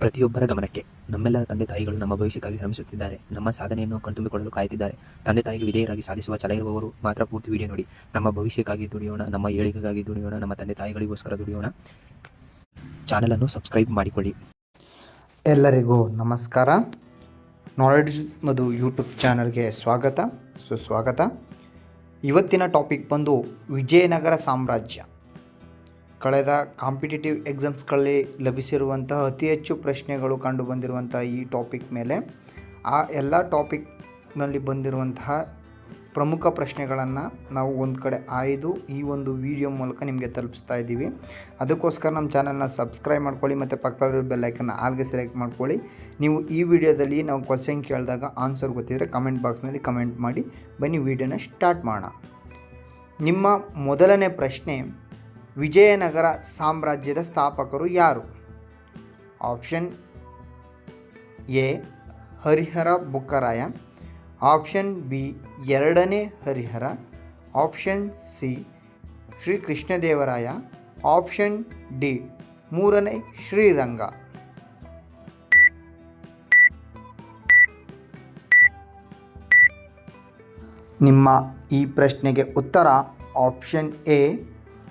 ಪ್ರತಿಯೊಬ್ಬರ ಗಮನಕ್ಕೆ. ನಮ್ಮೆಲ್ಲರ ತಂದೆ ತಾಯಿಗಳು ನಮ್ಮ ಭವಿಷ್ಯಕ್ಕಾಗಿ ಶ್ರಮಿಸುತ್ತಿದ್ದಾರೆ. ನಮ್ಮ ಸಾಧನೆಯನ್ನು ಕಣ್ತುಂಬಿಕೊಳ್ಳಲು ಕಾಯುತ್ತಿದ್ದಾರೆ. ತಂದೆ ತಾಯಿಗೆ ವಿಧೇಯರಾಗಿ ಸಾಧಿಸುವ ಛಲ ಇರುವವರು ಮಾತ್ರ ಪೂರ್ತಿ ವಿಡಿಯೋ ನೋಡಿ. ನಮ್ಮ ಭವಿಷ್ಯಕ್ಕಾಗಿ ದುಡಿಯೋಣ, ನಮ್ಮ ಏಳಿಗೆಗಾಗಿ ದುಡಿಯೋಣ, ನಮ್ಮ ತಂದೆ ತಾಯಿಗಳಿಗೋಸ್ಕರ ದುಡಿಯೋಣ. ಚಾನಲನ್ನು ಸಬ್ಸ್ಕ್ರೈಬ್ ಮಾಡಿಕೊಳ್ಳಿ. ಎಲ್ಲರಿಗೂ ನಮಸ್ಕಾರ. ನಾಲೆಡ್ಜ್ ಮಧು ಯೂಟ್ಯೂಬ್ ಚಾನಲ್ಗೆ ಸ್ವಾಗತ, ಸುಸ್ವಾಗತ. ಇವತ್ತಿನ ಟಾಪಿಕ್ ಬಂದು ವಿಜಯನಗರ ಸಾಮ್ರಾಜ್ಯ. ಕಳೆದ ಕಾಂಪಿಟೇಟಿವ್ ಎಕ್ಸಾಮ್ಸ್ಗಳಲ್ಲಿ ಲಭಿಸಿರುವಂತಹ ಅತಿ ಹೆಚ್ಚು ಪ್ರಶ್ನೆಗಳು ಕಂಡು ಬಂದಿರುವಂತಹ ಈ ಟಾಪಿಕ್ ಮೇಲೆ ಆ ಎಲ್ಲ ಟಾಪಿಕ್ನಲ್ಲಿ ಬಂದಿರುವಂತಹ ಪ್ರಮುಖ ಪ್ರಶ್ನೆಗಳನ್ನು ನಾವು ಒಂದು ಕಡೆ ಆಯ್ದು ಈ ಒಂದು ವಿಡಿಯೋ ಮೂಲಕ ನಿಮಗೆ ತಲುಪಿಸ್ತಾ ಇದ್ದೀವಿ. ಅದಕ್ಕೋಸ್ಕರ ನಮ್ಮ ಚಾನಲ್ನ ಸಬ್ಸ್ಕ್ರೈಬ್ ಮಾಡ್ಕೊಳ್ಳಿ ಮತ್ತು ಪಕ್ಕದಲ್ಲಿರೋ ಬೆಲ್ಲೈಕನ್ನ ಆಲ್ಗೆ ಸೆಲೆಕ್ಟ್ ಮಾಡ್ಕೊಳ್ಳಿ. ನೀವು ಈ ವಿಡಿಯೋದಲ್ಲಿ ನಾವು ಕ್ವಶನ್ ಕೇಳಿದಾಗ ಆನ್ಸರ್ ಗೊತ್ತಿದ್ದರೆ ಕಮೆಂಟ್ ಬಾಕ್ಸ್ನಲ್ಲಿ ಕಮೆಂಟ್ ಮಾಡಿ. ಬನ್ನಿ ವಿಡಿಯೋನ ಸ್ಟಾರ್ಟ್ ಮಾಡೋಣ. ನಿಮ್ಮ ಮೊದಲನೇ ಪ್ರಶ್ನೆ, ವಿಜಯನಗರ ಸಾಮ್ರಾಜ್ಯದ ಸ್ಥಾಪಕರು ಯಾರು? Option A Harihara Bukkaraya, option B ಎರಡನೇ Harihara, option C Shri Krishnadevaraya, option D ಮೂರನೇ ಶ್ರೀರಂಗ. ನಿಮ್ಮ ಈ ಪ್ರಶ್ನೆಗೆ ಉತ್ತರ ಆಪ್ಷನ್ ಎ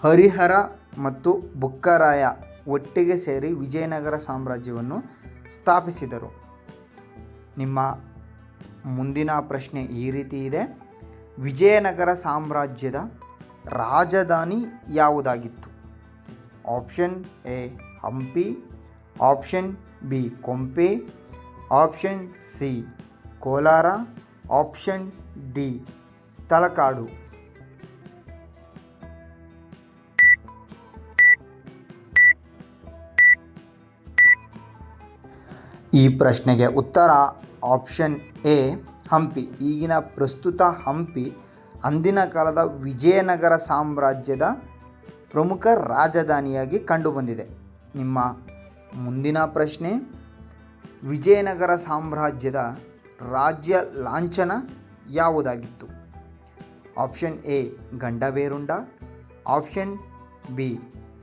ಹರಿಹರ ಮತ್ತು ಬುಕ್ಕರಾಯ ಒಟ್ಟಿಗೆ ಸೇರಿ ವಿಜಯನಗರ ಸಾಮ್ರಾಜ್ಯವನ್ನು ಸ್ಥಾಪಿಸಿದರು. ನಿಮ್ಮ ಮುಂದಿನ ಪ್ರಶ್ನೆ ಈ ರೀತಿ ಇದೆ. ವಿಜಯನಗರ ಸಾಮ್ರಾಜ್ಯದ ರಾಜಧಾನಿ ಯಾವುದಾಗಿತ್ತು? Option A Hampi, option B Kompe, option C Kolar, option D Talakadu. ಈ ಪ್ರಶ್ನೆಗೆ ಉತ್ತರ ಆಪ್ಷನ್ ಎ ಹಂಪಿ. ಈಗಿನ ಪ್ರಸ್ತುತ ಹಂಪಿ ಅಂದಿನ ಕಾಲದ ವಿಜಯನಗರ ಸಾಮ್ರಾಜ್ಯದ ಪ್ರಮುಖ ರಾಜಧಾನಿಯಾಗಿ ಕಂಡುಬಂದಿದೆ. ನಿಮ್ಮ ಮುಂದಿನ ಪ್ರಶ್ನೆ, ವಿಜಯನಗರ ಸಾಮ್ರಾಜ್ಯದ ರಾಜ್ಯ ಲಾಂಛನ ಯಾವುದಾಗಿತ್ತು? ಆಪ್ಷನ್ ಎ ಗಂಡಬೇರುಂಡ, ಆಪ್ಷನ್ ಬಿ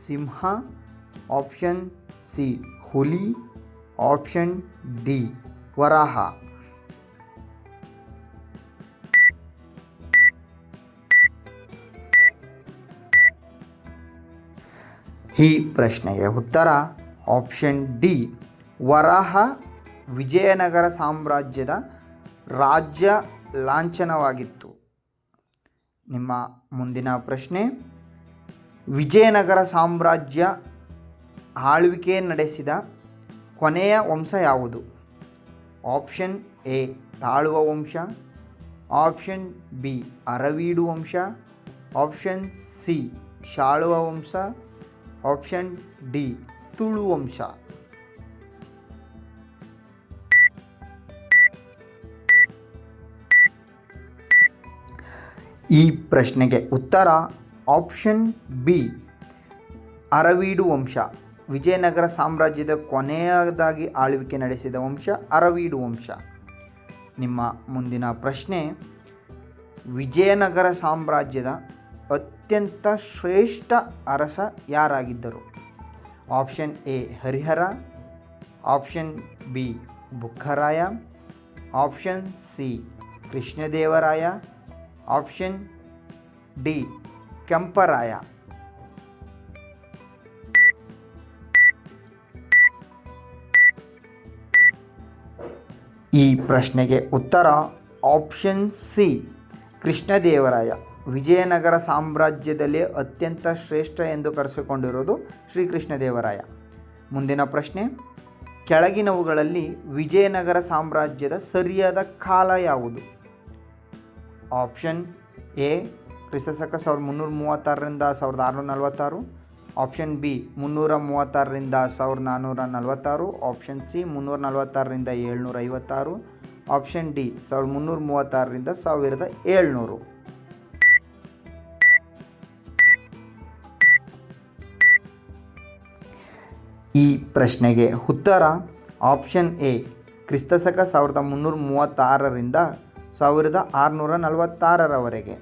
ಸಿಂಹ, ಆಪ್ಷನ್ ಸಿ ಹುಲಿ, ಆಪ್ಷನ್ ಡಿ ವರಾಹ. ಈ ಪ್ರಶ್ನೆಗೆ ಉತ್ತರ ಆಪ್ಷನ್ ಡಿ ವರಾಹ ವಿಜಯನಗರ ಸಾಮ್ರಾಜ್ಯದ ರಾಜ್ಯ ಲಾಂಛನವಾಗಿತ್ತು. ನಿಮ್ಮ ಮುಂದಿನ ಪ್ರಶ್ನೆ, ವಿಜಯನಗರ ಸಾಮ್ರಾಜ್ಯ ಆಳ್ವಿಕೆ ನಡೆಸಿದ ಕೊನೆಯ ವಂಶ ಯಾವುದು? ಆಪ್ಷನ್ ಎ ತಾಳುವ ವಂಶ, ಆಪ್ಷನ್ ಬಿ ಅರವೀಡು ವಂಶ, ಆಪ್ಷನ್ ಸಿ ಶಾಳುವ ವಂಶ, ಆಪ್ಷನ್ ಡಿ ತುಳು ವಂಶ. ಈ ಪ್ರಶ್ನೆಗೆ ಉತ್ತರ ಆಪ್ಷನ್ ಬಿ ಅರವೀಡು ವಂಶ. ವಿಜಯನಗರ ಸಾಮ್ರಾಜ್ಯದ ಕೊನೆಯದಾಗಿ ಆಳ್ವಿಕೆ ನಡೆಸಿದ ವಂಶ ಅರವೀಡು ವಂಶ. ನಿಮ್ಮ ಮುಂದಿನ ಪ್ರಶ್ನೆ, ವಿಜಯನಗರ ಸಾಮ್ರಾಜ್ಯದ ಅತ್ಯಂತ ಶ್ರೇಷ್ಠ ಅರಸ ಯಾರಾಗಿದ್ದರು? Option A Harihara, option B Bukkaraya, option C Krishnadevaraya, option D Kemparaya. ಈ ಪ್ರಶ್ನೆಗೆ ಉತ್ತರ ಆಪ್ಷನ್ ಸಿ ಕೃಷ್ಣದೇವರಾಯ. ವಿಜಯನಗರ ಸಾಮ್ರಾಜ್ಯದಲ್ಲಿ ಅತ್ಯಂತ ಶ್ರೇಷ್ಠ ಎಂದು ಕರೆಸಿಕೊಂಡಿರುವುದು ಶ್ರೀ ಕೃಷ್ಣದೇವರಾಯ. ಮುಂದಿನ ಪ್ರಶ್ನೆ, ಕೆಳಗಿನವುಗಳಲ್ಲಿ ವಿಜಯನಗರ ಸಾಮ್ರಾಜ್ಯದ ಸರಿಯಾದ ಕಾಲ ಯಾವುದು? ಆಪ್ಷನ್ ಎ ಕ್ರಿಸ್ತಶಕ 1336ರಿಂದ 1646, ಆಪ್ಷನ್ ಬಿ 336ರಿಂದ 1446, ಆಪ್ಷನ್ ಸಿ 346ರಿಂದ 756, ಆಪ್ಷನ್ ಡಿ 1336ರಿಂದ 1700. ಈ ಪ್ರಶ್ನೆಗೆ ಉತ್ತರ ಆಪ್ಷನ್ ಎ ಕ್ರಿಸ್ತಶಕ 1336ರಿಂದ 1646ರವರೆಗೆ.